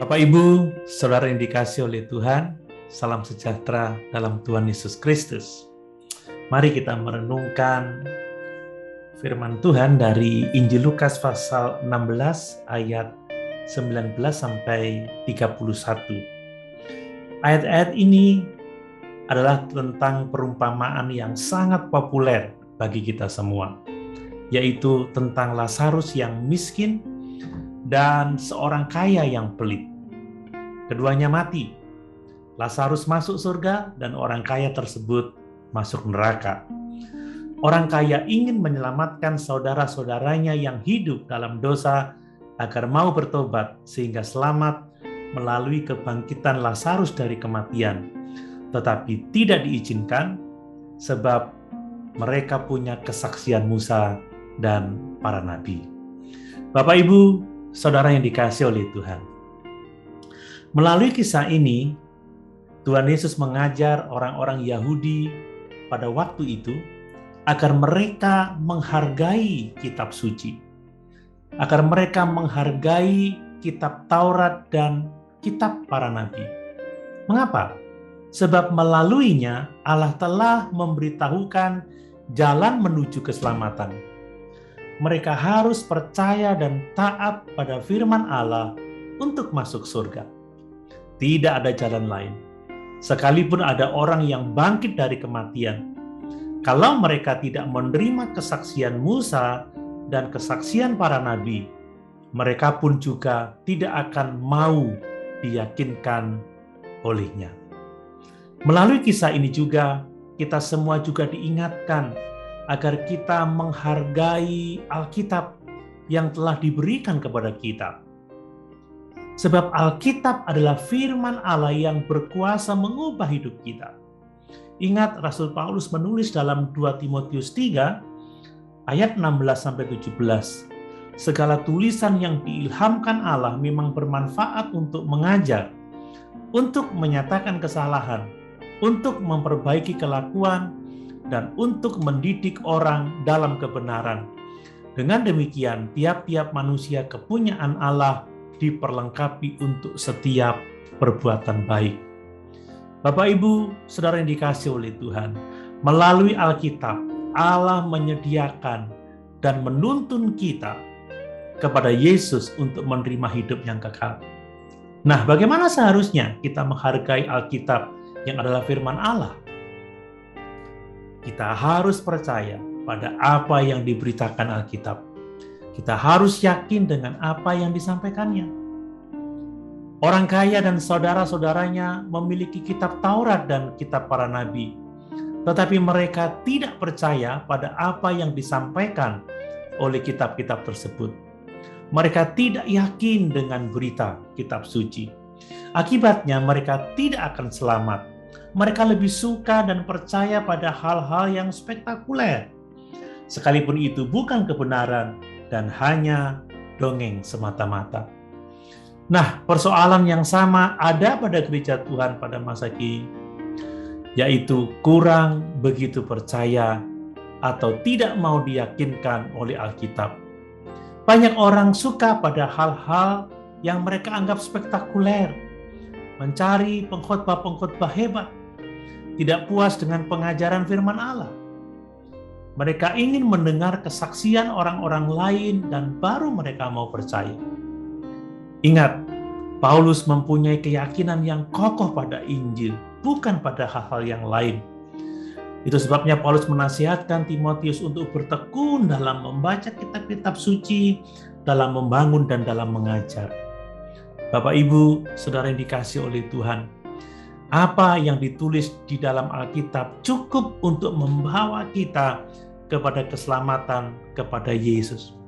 Bapak Ibu, saudara yang dikasihi oleh Tuhan, salam sejahtera dalam Tuhan Yesus Kristus. Mari kita merenungkan firman Tuhan dari Injil Lukas pasal 16 ayat 19 sampai 31. Ayat-ayat ini adalah tentang perumpamaan yang sangat populer bagi kita semua, yaitu tentang Lazarus yang miskin dan seorang kaya yang pelit. Keduanya mati. Lazarus masuk surga dan orang kaya tersebut masuk neraka. Orang kaya ingin menyelamatkan saudara-saudaranya yang hidup dalam dosa agar mau bertobat sehingga selamat melalui kebangkitan Lazarus dari kematian. Tetapi tidak diizinkan sebab mereka punya kesaksian Musa dan para nabi. Bapak Ibu, saudara yang dikasihi oleh Tuhan. Melalui kisah ini, Tuhan Yesus mengajar orang-orang Yahudi pada waktu itu agar mereka menghargai kitab suci, agar mereka menghargai kitab Taurat dan kitab para nabi. Mengapa? Sebab melaluinya Allah telah memberitahukan jalan menuju keselamatan. Mereka harus percaya dan taat pada firman Allah untuk masuk surga. Tidak ada jalan lain. Sekalipun ada orang yang bangkit dari kematian, kalau mereka tidak menerima kesaksian Musa dan kesaksian para nabi, mereka pun juga tidak akan mau diyakinkan olehnya. Melalui kisah ini juga, kita semua juga diingatkan agar kita menghargai Alkitab yang telah diberikan kepada kita. Sebab Alkitab adalah firman Allah yang berkuasa mengubah hidup kita. Ingat Rasul Paulus menulis dalam 2 Timotius 3 ayat 16-17. Segala tulisan yang diilhamkan Allah memang bermanfaat untuk mengajar, untuk menyatakan kesalahan, untuk memperbaiki kelakuan, dan untuk mendidik orang dalam kebenaran. Dengan demikian, tiap-tiap manusia kepunyaan Allah diperlengkapi untuk setiap perbuatan baik. Bapak Ibu, saudara yang dikasihi oleh Tuhan, melalui Alkitab, Allah menyediakan dan menuntun kita kepada Yesus untuk menerima hidup yang kekal. Nah, bagaimana seharusnya kita menghargai Alkitab yang adalah firman Allah? Kita harus percaya pada apa yang diberitakan Alkitab. Kita harus yakin dengan apa yang disampaikannya. Orang kaya dan saudara-saudaranya memiliki kitab Taurat dan kitab para nabi, tetapi mereka tidak percaya pada apa yang disampaikan oleh kitab-kitab tersebut. Mereka tidak yakin dengan berita kitab suci. Akibatnya mereka tidak akan selamat. Mereka lebih suka dan percaya pada hal-hal yang spektakuler, sekalipun itu bukan kebenaran dan hanya dongeng semata-mata. Nah, persoalan yang sama ada pada gereja Tuhan pada masa kini, yaitu kurang begitu percaya atau tidak mau diyakinkan oleh Alkitab. Banyak orang suka pada hal-hal yang mereka anggap spektakuler, mencari pengkhotbah-pengkhotbah hebat, tidak puas dengan pengajaran firman Allah. Mereka ingin mendengar kesaksian orang-orang lain dan baru mereka mau percaya. Ingat, Paulus mempunyai keyakinan yang kokoh pada Injil, bukan pada hal-hal yang lain. Itu sebabnya Paulus menasihatkan Timotius untuk bertekun dalam membaca kitab-kitab suci, dalam membangun dan dalam mengajar. Bapak Ibu, saudara yang dikasihi oleh Tuhan, apa yang ditulis di dalam Alkitab cukup untuk membawa kita kepada keselamatan, kepada Yesus.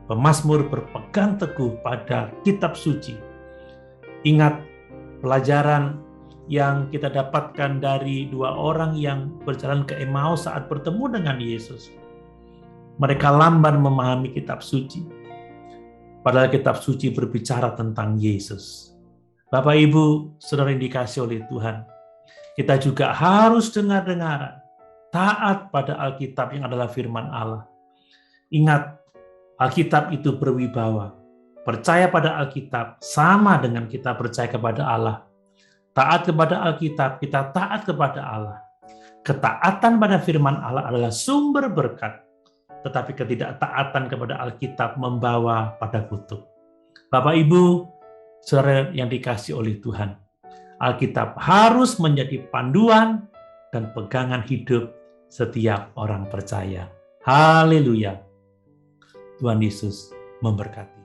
Pemazmur berpegang teguh pada kitab suci. Ingat pelajaran yang kita dapatkan dari dua orang yang berjalan ke Emmaus saat bertemu dengan Yesus. Mereka lamban memahami kitab suci, padahal kitab suci berbicara tentang Yesus. Bapak Ibu, saudara yang dikasihi oleh Tuhan, kita juga harus dengar-dengaran, taat pada Alkitab yang adalah firman Allah. Ingat, Alkitab itu berwibawa, Percaya pada Alkitab sama dengan kita percaya kepada Allah. Taat kepada Alkitab, kita taat kepada Allah. Ketaatan pada firman Allah adalah sumber berkat, tetapi ketidaktaatan kepada Alkitab membawa pada kutuk. Bapak Ibu, saudara yang dikasihi oleh Tuhan, Alkitab harus menjadi panduan dan pegangan hidup setiap orang percaya. Haleluya. Tuhan Yesus memberkati.